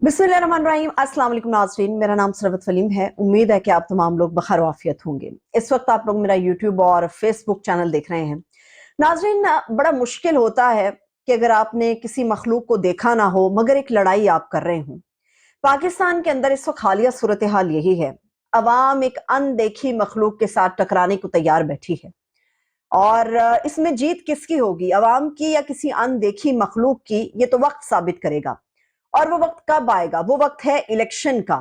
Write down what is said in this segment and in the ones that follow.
बिस्मिल्लाहिर्रहमानिर्रहीम। अस्सलाम वालेकुम नाज़रीन, मेरा नाम सरवत फलीम है। उम्मीद है कि आप तमाम लोग बखैर वाफियत होंगे। इस वक्त आप लोग मेरा यूट्यूब और फेसबुक चैनल देख रहे हैं। नाज़रीन, बड़ा मुश्किल होता है कि अगर आपने किसी मखलूक को देखा ना हो मगर एक लड़ाई आप कर रहे हों। पाकिस्तान के अंदर इस वक्त हालिया सूरत हाल यही है। अवाम एक अनदेखी मखलूक के साथ टकराने को तैयार बैठी है और इसमें जीत किसकी होगी, अवाम की या किसी अनदेखी मखलूक की, ये तो वक्त साबित करेगा। और वो वक्त कब आएगा? वो वक्त है इलेक्शन का।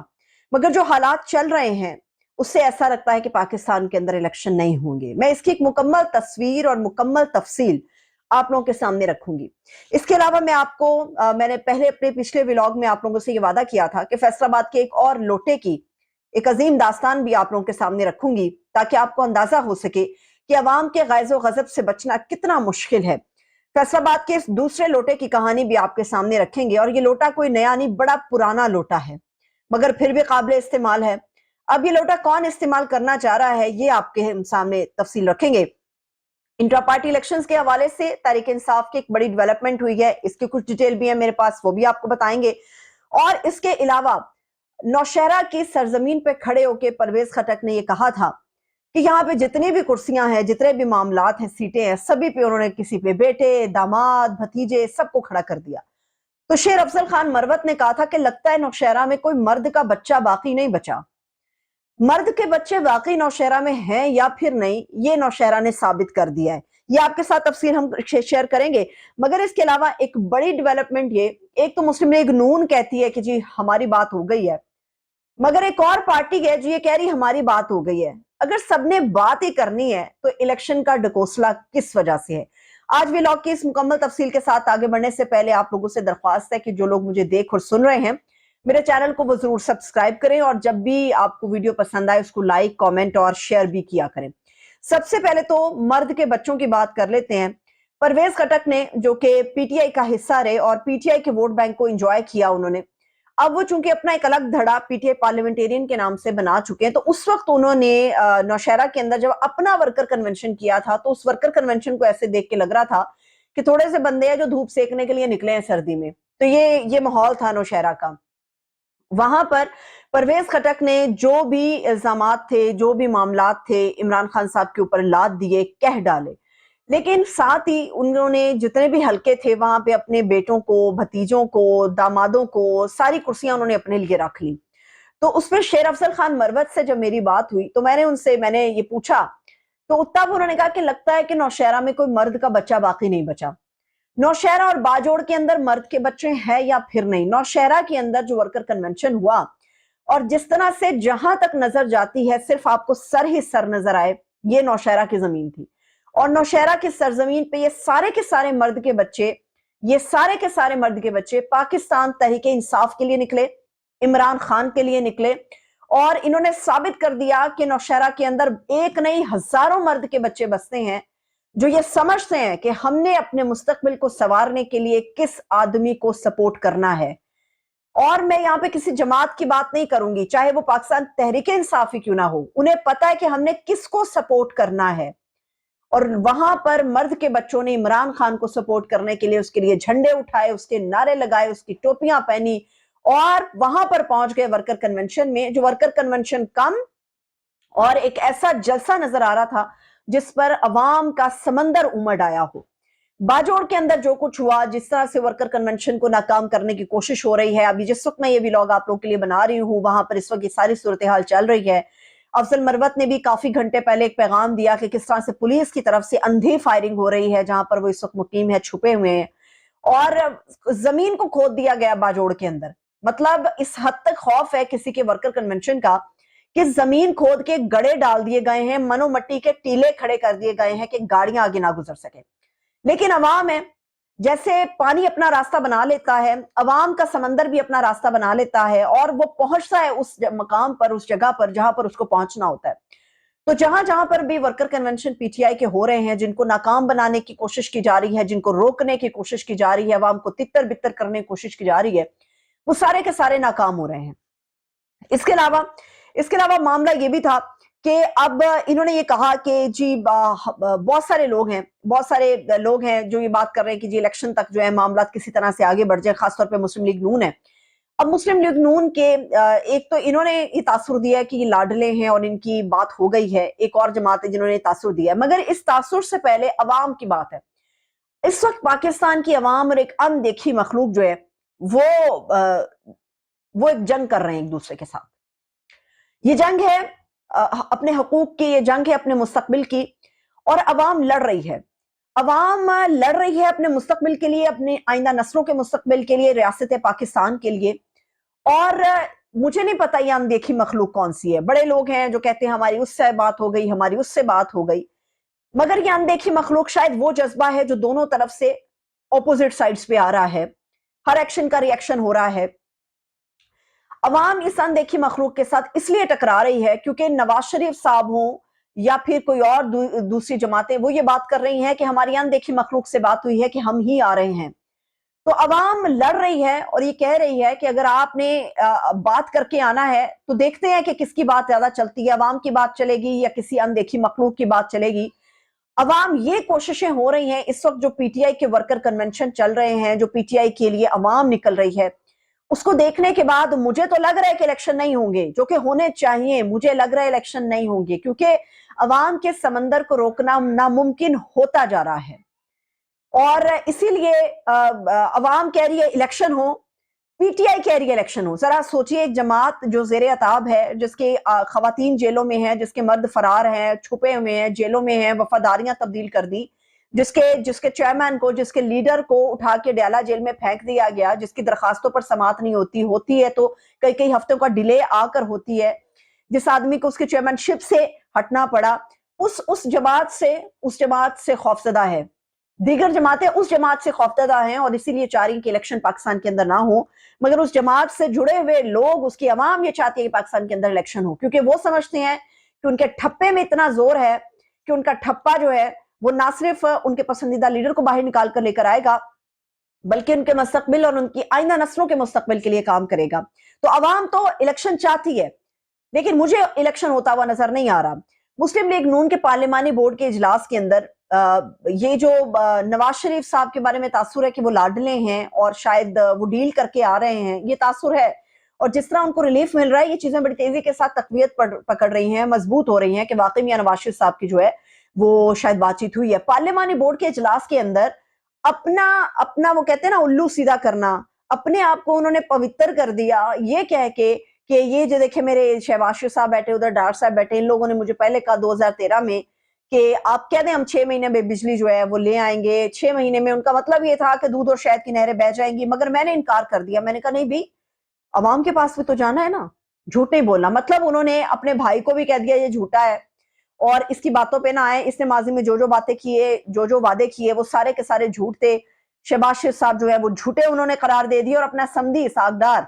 मगर जो हालात चल रहे हैं उससे ऐसा लगता है कि पाकिस्तान के अंदर इलेक्शन नहीं होंगे। मैं इसकी एक मुकम्मल तस्वीर और मुकम्मल तफसील आप लोगों के सामने रखूंगी। इसके अलावा मैं आपको मैंने पहले अपने पिछले व्लॉग में आप लोगों से ये वादा किया था कि फैसलाबाद के एक और लोटे की एक अजीम दास्तान भी आप लोगों के सामने रखूंगी, ताकि आपको अंदाजा हो सके कि अवाम के गैज़ो गज़ब से बचना कितना मुश्किल है। फैसलाबाद के इस दूसरे लोटे की कहानी भी आपके सामने रखेंगे, और ये लोटा कोई नया नहीं, बड़ा पुराना लोटा है मगर फिर भी काबिल इस्तेमाल है। अब ये लोटा कौन इस्तेमाल करना चाह रहा है ये आपके हम सामने तफसील रखेंगे। इंट्रा पार्टी इलेक्शंस के हवाले से तहरीक इंसाफ की एक बड़ी डेवलपमेंट हुई है, इसकी कुछ डिटेल भी है मेरे पास, वो भी आपको बताएंगे। और इसके अलावा नौशहरा की सरजमीन पे खड़े होकर परवेज खटक ने यह कहा था कि यहाँ पे जितनी भी कुर्सियां हैं, जितने भी मामलात हैं, सीटें हैं, सभी पे उन्होंने किसी पे बेटे, दामाद, भतीजे सबको खड़ा कर दिया। तो शेर अफजल खान मरवत ने कहा था कि लगता है नौशहरा में कोई मर्द का बच्चा बाकी नहीं बचा। मर्द के बच्चे वाकई नौशहरा में हैं या फिर नहीं, ये नौशहरा ने साबित कर दिया है। ये आपके साथ तफसील हम शेयर करेंगे। मगर इसके अलावा एक बड़ी डेवलपमेंट ये, एक तो मुस्लिम लीग नून कहती है कि जी हमारी बात हो गई है, मगर एक और पार्टी है जो ये कह रही हमारी बात हो गई है। अगर सबने बात ही करनी है तो इलेक्शन का ढकोसला किस वजह से है? आज व्लॉग की इस मुकम्मल तफसील के साथ आगे बढ़ने से पहले आप लोगों से दरख्वास्त है कि जो लोग मुझे देख और सुन रहे हैं, मेरे चैनल को वो जरूर सब्सक्राइब करें, और जब भी आपको वीडियो पसंद आए उसको लाइक, कमेंट और शेयर भी किया करें। सबसे पहले तो मर्द के बच्चों की बात कर लेते हैं। परवेज खटक ने, जो कि पीटीआई का हिस्सा रहे और पीटीआई के वोट बैंक को एंजॉय किया उन्होंने, अब वो चूंकि अपना एक अलग धड़ा पीटीआई पार्लियामेंटेरियन के नाम से बना चुके हैं, तो उस वक्त उन्होंने नौशहरा के अंदर जब अपना वर्कर कन्वेंशन किया था, तो उस वर्कर कन्वेंशन को ऐसे देख के लग रहा था कि थोड़े से बंदे हैं जो धूप सेकने के लिए निकले हैं सर्दी में। तो ये माहौल था नौशहरा का। वहां पर परवेज खटक ने जो भी इल्जामात थे, जो भी मामलात थे, इमरान खान साहब के ऊपर लाद दिए, कह डाले। लेकिन साथ ही उन्होंने जितने भी हलके थे वहां पे अपने बेटों को, भतीजों को, दामादों को, सारी कुर्सियां उन्होंने अपने लिए रख ली। तो उसमें शेर अफजल खान मरवत से जब मेरी बात हुई तो मैंने ये पूछा, तो तब उन्होंने कहा कि लगता है कि नौशहरा में कोई मर्द का बच्चा बाकी नहीं बचा। नौशहरा और बाजोड़ के अंदर मर्द के बच्चे हैं या फिर नहीं? नौशहरा के अंदर जो वर्कर कन्वेंशन हुआ, और जिस तरह से जहां तक नजर जाती है सिर्फ आपको सर ही सर नजर आए, ये नौशहरा की जमीन थी। और नौशहरा की सरजमीन पे ये सारे के सारे मर्द के बच्चे, ये सारे के सारे मर्द के बच्चे पाकिस्तान तहरीक इंसाफ के लिए निकले, इमरान खान के लिए निकले, और इन्होंने साबित कर दिया कि नौशहरा के अंदर एक नहीं हजारों मर्द के बच्चे बसते हैं जो ये समझते हैं कि हमने अपने मुस्तकबिल को संवारने के लिए किस आदमी को सपोर्ट करना है। और मैं यहाँ पे किसी जमात की बात नहीं करूंगी, चाहे वो पाकिस्तान तहरीक इंसाफ ही क्यों ना हो, उन्हें पता है कि हमने किसको सपोर्ट करना है। और वहां पर मर्द के बच्चों ने इमरान खान को सपोर्ट करने के लिए उसके लिए झंडे उठाए, उसके नारे लगाए, उसकी टोपियां पहनी, और वहां पर पहुंच गए वर्कर कन्वेंशन में। जो वर्कर कन्वेंशन कम और एक ऐसा जलसा नजर आ रहा था जिस पर अवाम का समंदर उमड़ आया हो। बाजोड़ के अंदर जो कुछ हुआ, जिस तरह से वर्कर कन्वेंशन को नाकाम करने की कोशिश हो रही है, अभी जिस वक्त मैं ये व्लॉग आप लोगों के लिए बना रही हूँ वहां पर इस वक्त ये सारी सूरत हाल चल रही है। अफजल मरवत ने भी काफी घंटे पहले एक पैगाम दिया कि किस तरह से पुलिस की तरफ से अंधी फायरिंग हो रही है जहां पर वो इस वक्त मुकीम है, छुपे हुए हैं, और जमीन को खोद दिया गया बाजोड़ के अंदर। मतलब इस हद तक खौफ है किसी के वर्कर कन्वेंशन का कि जमीन खोद के गड़े डाल दिए गए हैं, मनो मट्टी के टीले खड़े कर दिए गए हैं कि गाड़ियां आगे ना गुजर सके। लेकिन अवाम है, जैसे पानी अपना रास्ता बना लेता है, अवाम का समंदर भी अपना रास्ता बना लेता है, और वो पहुंचता है उस मकाम पर, उस जगह पर जहां पर उसको पहुंचना होता है। तो जहां जहां पर भी वर्कर कन्वेंशन पीटीआई के हो रहे हैं, जिनको नाकाम बनाने की कोशिश की जा रही है, जिनको रोकने की कोशिश की जा रही है, अवाम को तितर बितर करने की कोशिश की जा रही है, वो सारे के सारे नाकाम हो रहे हैं। इसके अलावा मामला ये भी था कि अब इन्होंने ये कहा कि जी बहुत सारे लोग हैं जो ये बात कर रहे हैं कि जी इलेक्शन तक जो है मामला किसी तरह से आगे बढ़ जाए, खासतौर पे मुस्लिम लीग नून है। अब मुस्लिम लीग नून के एक तो इन्होंने ये तासुर दिया है कि ये लाडले हैं और इनकी बात हो गई है, एक और जमात है जिन्होंने तासुर दिया है, मगर इस तासुर से पहले अवाम की बात है। इस वक्त पाकिस्तान की अवाम और एक अनदेखी मखलूक जो है वो एक जंग कर रहे हैं एक दूसरे के साथ। ये जंग है अपने हकूक की, ये जंग है अपने मुस्तकबिल की, और अवाम लड़ रही है। अवाम लड़ रही है अपने मुस्तकबिल के लिए, अपने आइंदा नस्लों के मुस्तकबिल के लिए, रियासत पाकिस्तान के लिए। और मुझे नहीं पता ये अनदेखी मखलूक कौन सी है। बड़े लोग हैं जो कहते हैं हमारी उससे बात हो गई, हमारी उससे बात हो गई, मगर ये अनदेखी मखलूक शायद वो जज्बा है जो दोनों तरफ से ऑपोजिट साइड्स पे आ रहा है। हर एक्शन का रिएक्शन हो रहा है। अवाम इस अनदेखी मखलूक के साथ इसलिए टकरा रही है क्योंकि नवाज शरीफ साहब हो या फिर कोई और दूसरी जमातें, वो ये बात कर रही हैं कि हमारी अनदेखी मखलूक से बात हुई है कि हम ही आ रहे हैं। तो अवाम लड़ रही है और ये कह रही है कि अगर आपने बात करके आना है तो देखते हैं कि किसकी बात ज्यादा चलती है, अवाम की बात चलेगी या किसी अनदेखी मखलूक की बात चलेगी। अवाम ये कोशिशें हो रही हैं इस वक्त, जो पीटीआई के वर्कर कन्वेंशन चल रहे हैं, जो पीटीआई के लिए अवाम निकल रही है, उसको देखने के बाद मुझे तो लग रहा है कि इलेक्शन नहीं होंगे, जो कि होने चाहिए। मुझे लग रहा है इलेक्शन नहीं होंगे क्योंकि अवाम के समंदर को रोकना नामुमकिन होता जा रहा है। और इसीलिए अवाम कह रही है इलेक्शन हो, पीटीआई कह रही है इलेक्शन हो। जरा सोचिए, एक जमात जो जेर अताब है, जिसके खवातीन जेलों में हैं, जिसके मर्द फरार हैं, छुपे हुए हैं, जेलों में हैं, वफादारियां तब्दील कर दी, जिसके चेयरमैन को, जिसके लीडर को उठा के डयाला जेल में फेंक दिया गया, जिसकी दरखास्तों पर समात नहीं होती है तो कई कई हफ्तों का डिले आकर होती है, जिस आदमी को उसके चेयरमैनशिप से हटना पड़ा, उस जमात से खौफजदा है। दीगर जमातें उस जमात से खौफजदा हैं और इसीलिए चाह रही कि इलेक्शन पाकिस्तान के अंदर ना हो, मगर उस जमात से जुड़े हुए लोग, उसकी अवाम ये चाहती है कि पाकिस्तान के अंदर इलेक्शन हो, क्योंकि वो समझते हैं कि उनके ठप्पे में इतना जोर है कि उनका ठप्पा जो है वो ना सिर्फ उनके पसंदीदा लीडर को बाहर निकाल कर लेकर आएगा, बल्कि उनके मुस्तकबिल और उनकी आइंदा नस्लों के मुस्तकबिल के लिए काम करेगा। तो अवाम तो इलेक्शन चाहती है, लेकिन मुझे इलेक्शन होता हुआ नजर नहीं आ रहा। मुस्लिम लीग नून के पार्लिमानी बोर्ड के इजलास के अंदर ये जो नवाज शरीफ साहब के बारे में तासुर है कि वो लाडले हैं और शायद वो डील करके आ रहे हैं, ये तासुर है। और जिस तरह उनको रिलीफ मिल रहा है, ये चीजें बड़ी तेजी के साथ तकवीत पकड़ रही हैं, मजबूत हो रही हैं कि वाकई मियां नवाज शरीफ साहब की जो है वो शायद बातचीत हुई है। पार्लिमानी बोर्ड के इजलास के अंदर अपना अपना वो कहते हैं ना उल्लू सीधा करना, अपने आप को उन्होंने पवित्र कर दिया, ये कह के कि ये जो देखे मेरे शहबाज शरीफ साहब बैठे, उधर डार साहब बैठे, इन लोगों ने मुझे पहले कहा 2013 में कि आप कह दें हम 6 महीने में बिजली जो है वो ले आएंगे। 6 महीने में उनका मतलब ये था कि दूध और शहद की नहरें बह जाएंगी, मगर मैंने इनकार कर दिया। मैंने कहा नहीं भी, अवाम के पास भी तो जाना है ना, झूठ नहीं बोलना। मतलब उन्होंने अपने भाई को भी कह दिया ये झूठा है और इसकी बातों पे ना आए, इसने माजी में जो जो बातें किए, जो जो वादे किए, वो सारे के सारे झूठ थे। शहबाज शरीफ साहब जो है वो झूठे उन्होंने करार दे दिए और अपना समधी सागदार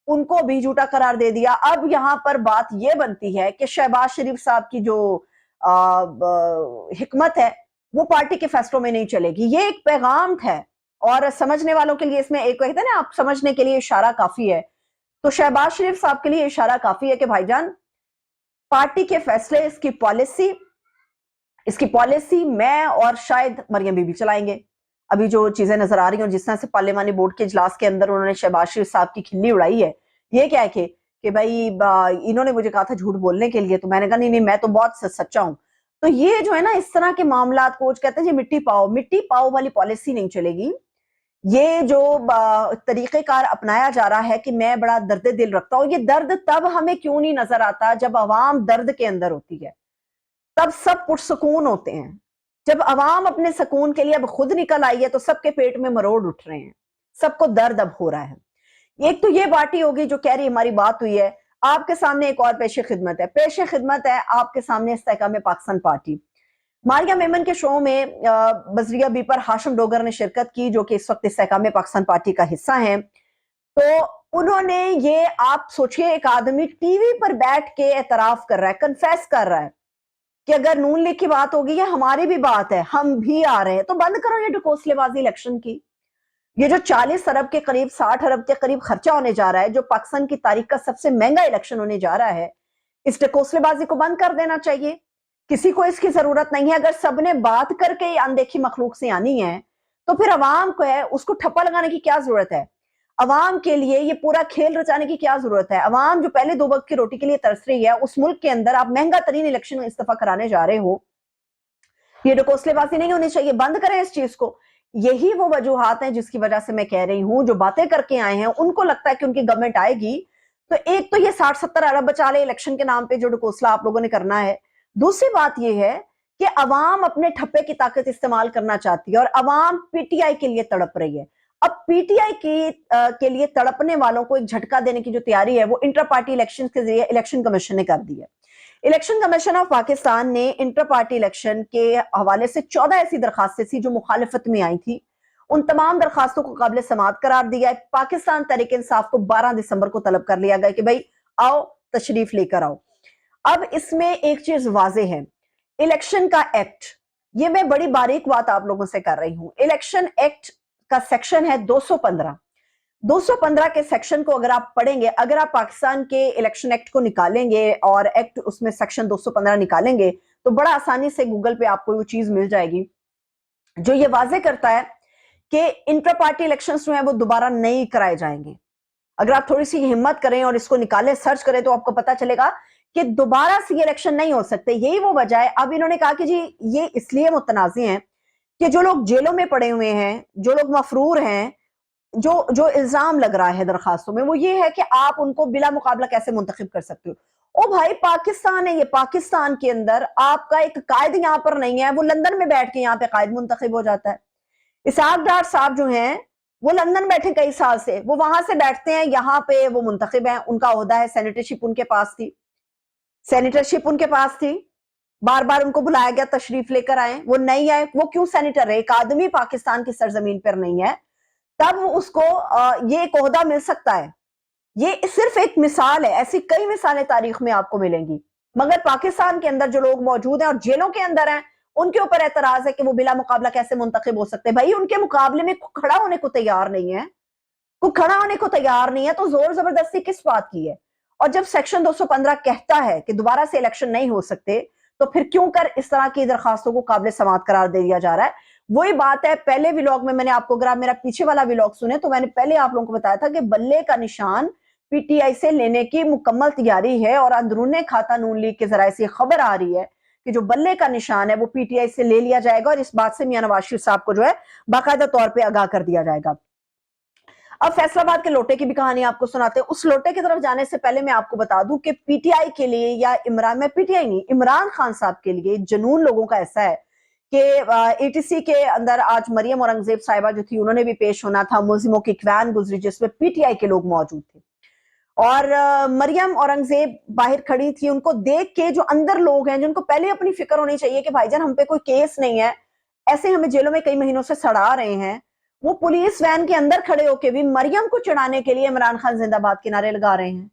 उनको भी झूठा करार दे दिया। अब यहां पर बात यह बनती है कि शहबाज शरीफ साहब की जो हिकमत है वो पार्टी के फैसलों में नहीं चलेगी। ये एक पैगाम है और समझने वालों के लिए इसमें एक कहते हैं ना, आप समझने के लिए इशारा काफी है। तो शहबाज शरीफ साहब के लिए इशारा काफी है कि भाईजान, पार्टी के फैसले, इसकी पॉलिसी मैं और शायद मरियम बीबी चलाएंगे। अभी जो चीजें नजर आ रही हैं, जिस तरह से पार्लिमानी बोर्ड के इजलास के अंदर उन्होंने शहबाज शरीफ साहब की खिल्ली उड़ाई है, ये क्या है कि भाई इन्होंने मुझे कहा था झूठ बोलने के लिए, तो मैंने कहा नहीं मैं तो बहुत सच्चा हूं। तो ये जो है ना, इस तरह के मामला को कहते हैं मिट्टी पाओ वाली पॉलिसी नहीं चलेगी। ये जो तरीकेकार अपनाया जा रहा है कि मैं बड़ा दर्द दिल रखता हूं, ये दर्द तब हमें क्यों नहीं नजर आता जब अवाम दर्द के अंदर होती है, तब सब पुरसकून होते हैं। जब अवाम अपने सुकून के लिए अब खुद निकल आई है तो सबके पेट में मरोड़ उठ रहे हैं, सबको दर्द अब हो रहा है। एक तो ये पार्टी होगी जो कह रही हमारी बात हुई है। आपके सामने एक और पेशे खिदमत है आपके सामने इस्तेहकाम पाकिस्तान पार्टी। मारिया मेमन के शो में बजरिया बी पर हाशिम डोगर ने शिरकत की, जो कि इस वक्त इस्तेहकाम पाकिस्तान पार्टी का हिस्सा है। तो उन्होंने ये, आप सोचिए, एक आदमी टीवी पर बैठ के एतराफ कर रहा है, कन्फेस कर रहा है कि अगर नून लीग की बात होगी, या हमारी भी बात है, हम भी आ रहे हैं। तो बंद करो ये ढकोसलेबाजी इलेक्शन की। ये जो 40 अरब के करीब, 60 अरब के करीब खर्चा होने जा रहा है, जो पाकिस्तान की तारीख का सबसे महंगा इलेक्शन होने जा रहा है, इस ढकोसलेबाजी को बंद कर देना चाहिए। किसी को इसकी जरूरत नहीं है। अगर सबने बात करके अनदेखी मखलूक से आनी है तो फिर अवाम को है उसको ठप्पा लगाने की क्या जरूरत है। عوام کے لیے یہ پورا کھیل رچانے کی کیا ضرورت ہے؟ عوام جو پہلے 2 وقت کی روٹی کے لیے ترس رہی ہے، اس ملک کے اندر آپ مہنگا ترین الیکشن استعفیٰ کرانے جا رہے ہو، یہ ڈکوسلے بازی نہیں ہونی چاہیے، بند کریں اس چیز کو۔ یہی وہ وجوہات ہیں جس کی وجہ سے میں کہہ رہی ہوں، جو باتیں کر کے آئے ہیں ان کو لگتا ہے کہ ان کی گورنمنٹ آئے گی تو ایک تو یہ 60-70 ارب بچا لے الیکشن کے نام پہ جو ڈکوسلا آپ لوگوں نے کرنا ہے، دوسری بات یہ ہے کہ عوام اپنے ٹھپے کی طاقت استعمال کرنا چاہتی ہے اور عوام پی ٹی آئی کے لیے تڑپ رہی ہے۔ اب پی ٹی آئی کے لیے تڑپنے والوں کو ایک جھٹکا دینے کی جو تیاری ہے وہ انٹر پارٹی الیکشن کے ذریعے الیکشن کمیشن نے کر دی ہے۔ الیکشن کمیشن آف پاکستان نے انٹر پارٹی الیکشن کے حوالے سے 14 ایسی درخواستیں تھی جو مخالفت میں آئی تھی، ان تمام درخواستوں کو قابل سماعت قرار دیا ہے۔ پاکستان تحریک انصاف کو 12 دسمبر کو طلب کر لیا گیا کہ بھائی آؤ تشریف لے کر آؤ۔ اب اس میں ایک چیز واضح ہے، الیکشن کا ایکٹ، یہ میں بڑی باریک بات آپ لوگوں سے کر رہی ہوں، الیکشن ایکٹ کا سیکشن ہے 215 کے سیکشن کو اگر آپ پڑھیں گے، اگر آپ پاکستان کے الیکشن ایکٹ کو نکالیں گے اور ایکٹ اس میں سیکشن 215 نکالیں گے تو بڑا آسانی سے گوگل پہ آپ کو وہ چیز مل جائے گی جو یہ واضح کرتا ہے کہ انٹر پارٹی الیکشنز جو ہیں وہ دوبارہ نہیں کرائے جائیں گے۔ اگر آپ تھوڑی سی ہمت کریں اور اس کو نکالیں، سرچ کریں تو آپ کو پتا چلے گا کہ دوبارہ سے یہ الیکشن نہیں ہو سکتے۔ یہی وہ وجہ ہے، اب انہوں نے کہا کہ جی یہ اس لیے متنازع ہیں کہ جو لوگ جیلوں میں پڑے ہوئے ہیں، جو لوگ مفرور ہیں، جو الزام لگ رہا ہے درخواستوں میں وہ یہ ہے کہ آپ ان کو بلا مقابلہ کیسے منتخب کر سکتے ہو۔ او بھائی پاکستان ہے، یہ پاکستان کے اندر آپ کا ایک قائد یہاں پر نہیں ہے، وہ لندن میں بیٹھ کے یہاں پہ قائد منتخب ہو جاتا ہے۔ اسحاق ڈار صاحب جو ہیں وہ لندن بیٹھے کئی سال سے، وہ وہاں سے بیٹھتے ہیں، یہاں پہ وہ منتخب ہیں، ان کا عہدہ ہے، سینیٹرشپ ان کے پاس تھی، بار بار ان کو بلایا گیا تشریف لے کر آئیں، وہ نہیں آئے۔ وہ کیوں سینیٹر ہے؟ ایک آدمی پاکستان کی سرزمین پر نہیں ہے تب اس کو یہ ایک عہدہ مل سکتا ہے۔ یہ صرف ایک مثال ہے، ایسی کئی مثالیں تاریخ میں آپ کو ملیں گی، مگر پاکستان کے اندر جو لوگ موجود ہیں اور جیلوں کے اندر ہیں ان کے اوپر اعتراض ہے کہ وہ بلا مقابلہ کیسے منتخب ہو سکتے ہیں۔ بھائی ان کے مقابلے میں کھڑا ہونے کو تیار نہیں ہے تو زور زبردستی کس بات کی ہے؟ اور جب سیکشن 215 کہتا ہے کہ دوبارہ سے الیکشن نہیں ہو سکتے تو پھر کیوں کر اس طرح کی درخواستوں کو قابل سماعت قرار دے دیا جا رہا ہے؟ وہی بات ہے، پہلے ویلاگ میں نے آپ کو، اگر آپ میرا پیچھے والا ویلاگ سنے تو میں نے پہلے آپ لوگوں کو بتایا تھا کہ بلے کا نشان پی ٹی آئی سے لینے کی مکمل تیاری ہے اور اندرون کھاتہ نون لیگ کے ذرائع سے خبر آ رہی ہے کہ جو بلے کا نشان ہے وہ پی ٹی آئی سے لے لیا جائے گا اور اس بات سے میاں نواز شریف صاحب کو جو ہے باقاعدہ طور پہ آگاہ کر دیا جائے گا۔ اب فیصل آباد کے لوٹے کی بھی کہانی آپ کو سناتے ہیں۔ اس لوٹے کی طرف جانے سے پہلے میں آپ کو بتا دوں کہ پی ٹی آئی کے لیے یا پی ٹی آئی نہیں، عمران خان صاحب کے لیے جنون لوگوں کا ایسا ہے کہ اے ٹی سی کے اندر آج مریم اورنگزیب صاحبہ جو تھی انہوں نے بھی پیش ہونا تھا، ملزموں کی ایک وین گزری جس میں پی ٹی آئی کے لوگ موجود تھے اور مریم اورنگزیب باہر کھڑی تھی، ان کو دیکھ کے جو اندر لوگ ہیں جن کو پہلے اپنی فکر ہونی چاہیے کہ بھائی جان ہم پہ کوئی کیس نہیں ہے، ایسے ہمیں جیلوں میں کئی مہینوں سے سڑا رہے ہیں، وہ پولیس وین کے اندر کھڑے ہو کے بھی مریم کو چڑھانے کے لیے عمران خان زندہ باد کے نعرے لگا رہے ہیں،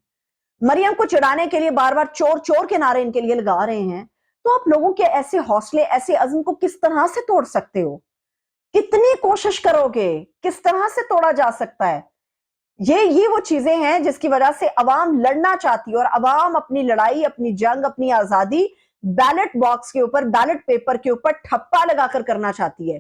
مریم کو چڑھانے کے لیے بار بار چور چور کے نعرے ان کے لیے لگا رہے ہیں۔ تو آپ لوگوں کے ایسے حوصلے، ایسے عزم کو کس طرح سے توڑ سکتے ہو؟ کتنی کوشش کرو گے؟ کس طرح سے توڑا جا سکتا ہے؟ یہ وہ چیزیں ہیں جس کی وجہ سے عوام لڑنا چاہتی ہے اور عوام اپنی لڑائی، اپنی جنگ، اپنی آزادی بیلٹ باکس کے اوپر، بیلٹ پیپر کے اوپر ٹھپا لگا کر کرنا چاہتی ہے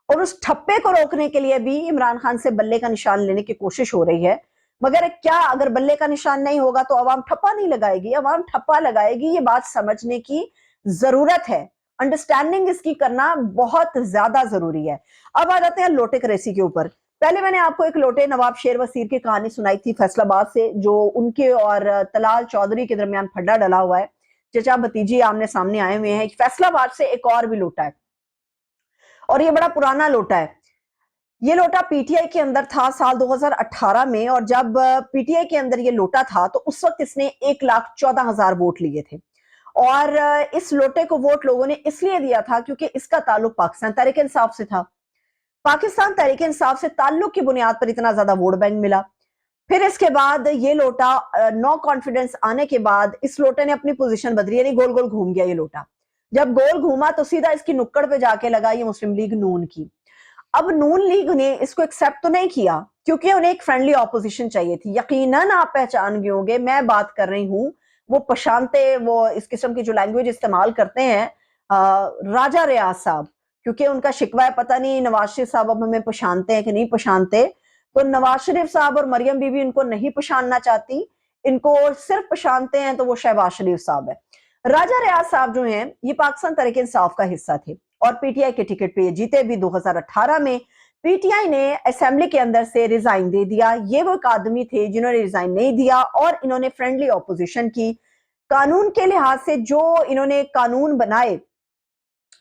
اور اس ٹھپے کو روکنے کے لیے بھی عمران خان سے بلے کا نشان لینے کی کوشش ہو رہی ہے۔ مگر کیا اگر بلے کا نشان نہیں ہوگا تو عوام ٹھپا نہیں لگائے گی؟ عوام ٹھپا لگائے گی، یہ بات سمجھنے کی ضرورت ہے، انڈرسٹینڈنگ اس کی کرنا بہت زیادہ ضروری ہے۔ اب آ جاتے ہیں لوٹے کریسی کے اوپر۔ پہلے میں نے آپ کو ایک لوٹے نواب شیر وسیر کی کہانی سنائی تھی فیصل آباد سے، جو ان کے اور طلال چودھری کے درمیان پھڈا ڈلا ہوا ہے، چچا بھتیجی آمنے سامنے آئے ہوئے ہیں۔ فیصل آباد سے ایک اور بھی لوٹا ہے اور یہ بڑا پرانا لوٹا ہے۔ یہ لوٹا پی ٹی آئی کے اندر تھا سال 2018 میں، اور جب پی ٹی آئی کے اندر یہ لوٹا تھا تو اس وقت اس نے 1,14,000 ووٹ لیے تھے اور اس لوٹے کو ووٹ لوگوں نے اس لیے دیا تھا کیونکہ اس کا تعلق پاکستان تحریک انصاف سے تھا۔ پاکستان تحریک انصاف سے تعلق کی بنیاد پر اتنا زیادہ ووٹ بینک ملا۔ پھر اس کے بعد یہ لوٹا نو کانفیڈنس آنے کے بعد اس لوٹے نے اپنی پوزیشن بدلی، یعنی گول گول گھوم گیا یہ لوٹا۔ جب گول گھوما تو سیدھا اس کی نکڑ پہ جا کے لگا یہ مسلم لیگ نون کی۔ اب نون لیگ نے اس کو ایکسپٹ تو نہیں کیا کیونکہ انہیں ایک فرینڈلی اپوزیشن چاہیے تھی۔ یقیناً آپ پہچان گئے ہوں گے میں بات کر رہی ہوں، وہ پشانتے، وہ اس قسم کی جو لینگویج استعمال کرتے ہیں راجہ ریاض صاحب، کیونکہ ان کا شکوہ ہے پتہ نہیں نواز شریف صاحب اب ہمیں پشانتے ہیں کہ نہیں پشانتے، तो नवाज शरीफ साहब और मरियम बीबी इनको नहीं पहचानना चाहती, इनको सिर्फ पहचानते हैं तो वो शहबाज शरीफ साहब है। राजा रियाज साहब जो हैं ये पाकिस्तान तहरीक इंसाफ का हिस्सा थे और पीटीआई के टिकट पे ये जीते भी। 2018 में पीटीआई ने असेंबली के अंदर से रिजाइन दे दिया। ये वो एक आदमी थे जिन्होंने रिजाइन नहीं दिया और इन्होंने फ्रेंडली ऑपोजिशन की। कानून के लिहाज से जो इन्होंने कानून बनाए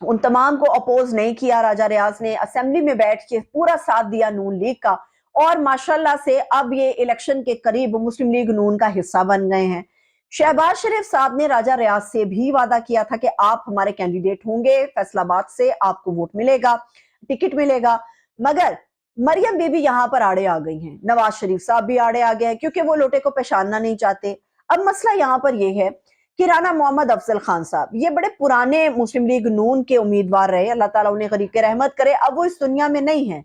उन तमाम को अपोज नहीं किया। राजा रियाज ने असेंबली में बैठ के पूरा साथ दिया नून लीग का और माशाल्लाह से अब ये इलेक्शन के करीब मुस्लिम लीग नून का हिस्सा बन गए हैं। शहबाज शरीफ साहब ने राजा रियाज से भी वादा किया था कि आप हमारे कैंडिडेट होंगे, फैसलाबाद से आपको वोट मिलेगा, टिकट मिलेगा। मगर मरियम बीबी यहां पर आड़े आ गई हैं, नवाज शरीफ साहब भी आड़े आ गए हैं क्योंकि वो लोटे को पहचानना नहीं चाहते। अब मसला यहां पर यह है कि राना मोहम्मद अफजल खान साहब ये बड़े पुराने मुस्लिम लीग नून के उम्मीदवार रहे, अल्लाह ताला उन्हें गरीब रहमत करे। अब वो इस दुनिया में नहीं है,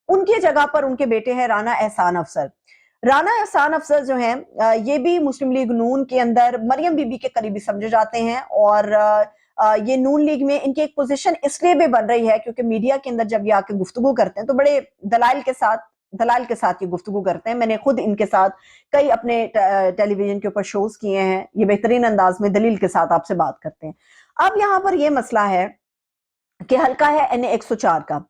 उनकी जगह पर उनके बेटे हैं राना एहसान अफजल। राना एहसान अफजल जो हैं ये भी मुस्लिम लीग नून के अंदर मरियम बीबी के करीबी समझे जाते हैं और ये नून लीग में इनकी एक पोजीशन इसलिए भी बन रही है क्योंकि मीडिया के अंदर जब ये आके गुफ्तगू करते हैं तो बड़े दलाइल के साथ ये गुफ्तगू करते हैं। मैंने खुद इनके साथ कई अपने टेलीविजन के ऊपर शोज किए हैं, ये बेहतरीन अंदाज में दलील के साथ आपसे बात करते हैं। अब यहाँ पर ये मसला है कि हल्का है NA 104 का।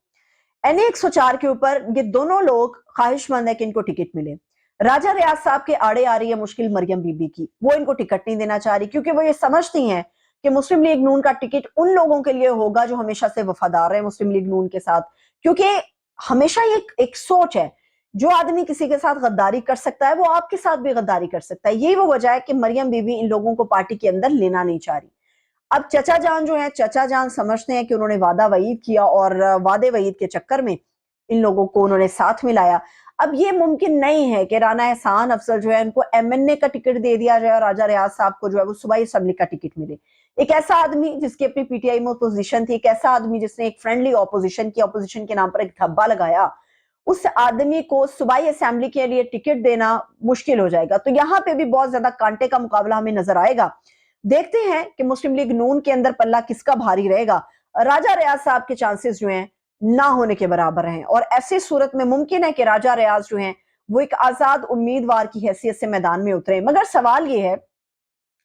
NA 104 के ऊपर ये दोनों लोग ख्वाहिशमंद है कि इनको टिकट मिले। राजा रियाज साहब के आड़े आ रही है मुश्किल मरियम बीबी की, वो इनको टिकट नहीं देना चाह रही क्योंकि वो ये समझती हैं कि मुस्लिम लीग नून का टिकट उन लोगों के लिए होगा जो हमेशा से वफादार है मुस्लिम लीग नून के साथ। क्योंकि हमेशा ये एक सोच है, जो आदमी किसी के साथ गद्दारी कर सकता है वो आपके साथ भी गद्दारी कर सकता है। यही वो वजह है कि मरियम बीबी इन लोगों को पार्टी के अंदर लेना नहीं चाह रही। अब चचा जान जो है, चचा जान समझते हैं कि उन्होंने वादा वईद किया और वादे वईद के चक्कर में इन लोगों को उन्होंने साथ मिलाया। अब ये मुमकिन नहीं है कि राना एहसान अफजल जो है उनको MNA का टिकट दे दिया जाए और राजा रियाज साहब को जो है वो सूबाई असेंबली का टिकट मिले। एक ऐसा आदमी जिसकी अपनी पीटीआई में अपोजिशन थी, एक ऐसा आदमी जिसने एक फ्रेंडली ऑपोजिशन की, ऑपोजिशन के नाम पर एक धब्बा लगाया, उस आदमी को सूबाई असेंबली के लिए टिकट देना मुश्किल हो जाएगा। तो यहाँ पे भी बहुत ज्यादा कांटे का मुकाबला हमें नजर आएगा। देखते हैं कि मुस्लिम लीग नून के अंदर पल्ला किसका भारी रहेगा। राजा रियाज साहब के चांसेस जो हैं ना होने के बराबर हैं और ऐसी सूरत में मुमकिन है कि राजा रियाज जो हैं वो एक आजाद उम्मीदवार की हैसियत से मैदान में उतरे। मगर सवाल ये है,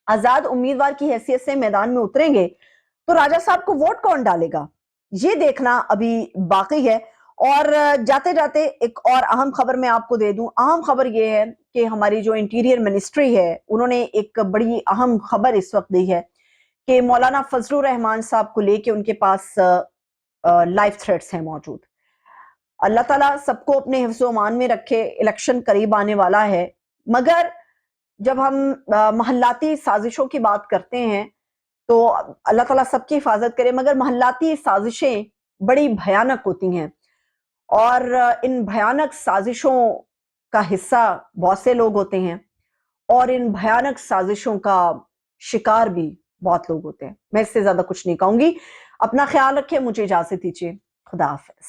आजाद उम्मीदवार की हैसियत से मैदान में उतरेंगे तो राजा साहब को वोट कौन डालेगा, ये देखना अभी बाकी है। और जाते जाते एक और अहम खबर मैं आपको दे दूं। अहम खबर ये है कि हमारी जो इंटीरियर मिनिस्ट्री है उन्होंने एक बड़ी अहम खबर इस वक्त दी है कि मौलाना फजलुर रहमान साहब को लेके उनके पास लाइफ थ्रेट्स हैं मौजूद। अल्लाह ताला सबको अपने हिफ्ज़ो अमान में रखे, इलेक्शन करीब आने वाला है। मगर जब हम महल्लाती साजिशों की बात करते हैं तो अल्लाह ताला सबकी हिफाजत करे, मगर महल्लाती साजिशें बड़ी भयानक होती हैं और इन भयानक साजिशों का हिस्सा बहुत से लोग होते हैं और इन भयानक साजिशों का शिकार भी बहुत लोग होते हैं। मैं इससे ज्यादा कुछ नहीं कहूंगी। अपना ख्याल रखें, मुझे इजाजत दीजिए। खुदा हाफिज।